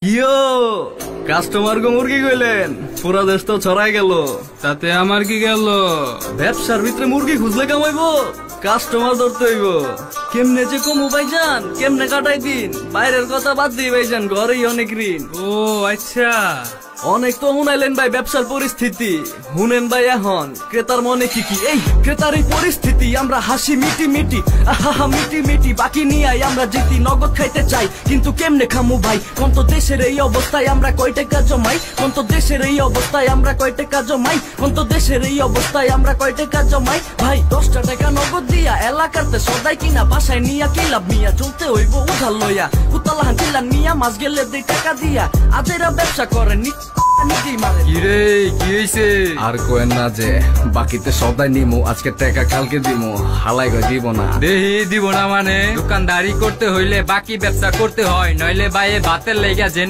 কিও কাস্টমার গো মুরগি কইলেন, পুরা দেশ তো ছড়াই গেল, তাতে আমার কি গেল? ব্যবসার ভিতরে মুরগি খুঁজলে কামাইবো, কাস্টমার ধরতে হইব। কেমনে যে কমু ভাইজান, কেমনে কাটাই দিন, বাইরের কথা বাদ দিই ভাইজান, ঘরেই অনেক ঋণ। ও আচ্ছা, অনেক তো শুনাইলেন ভাই ব্যবসার পরিস্থিতি, শুনেন ভাই এখন ক্রেতার মনে কি কি। এই ক্রেতার এই পরিস্থিতি, আমরা হাসি মিটি মিটি, আহা মিটি মিটি, বাকি নিয়ে আমরা জিতি। নগদ খাইতে চাই কিন্তু কেমনে খামু ভাই, কোন তো দেশের এই অবস্থায় আমরা কয় টাকা জমাই, কোন তো দেশের এই অবস্থায় আমরা কয় টাকা জমাই, কোন তো দেশের এই অবস্থায় আমরা কয় টাকা জমাই। ভাই 10টা টাকা নগদ দিয়া এলাকাতে সদাই কিনা, বাসায় নিয়া কি লাভ মিয়া, চলতে হইব উধার লইয়া, উতালাহান চিল্লান মিয়া, মাস গেলে 2 টাকা দিয়া। আজেরা ব্যবসা করেন কিরে কি হইছে? আর কোয়েন না যে বাকিতে সদাই নিমু, আজকে টাকা কালকে দিমু, হালাই গো দিব না। দেহি দিব না মানে? দোকানদারি করতে হইলে বাকি ব্যবসা করতে হয়, নইলে বাইরে ভাতের লেগা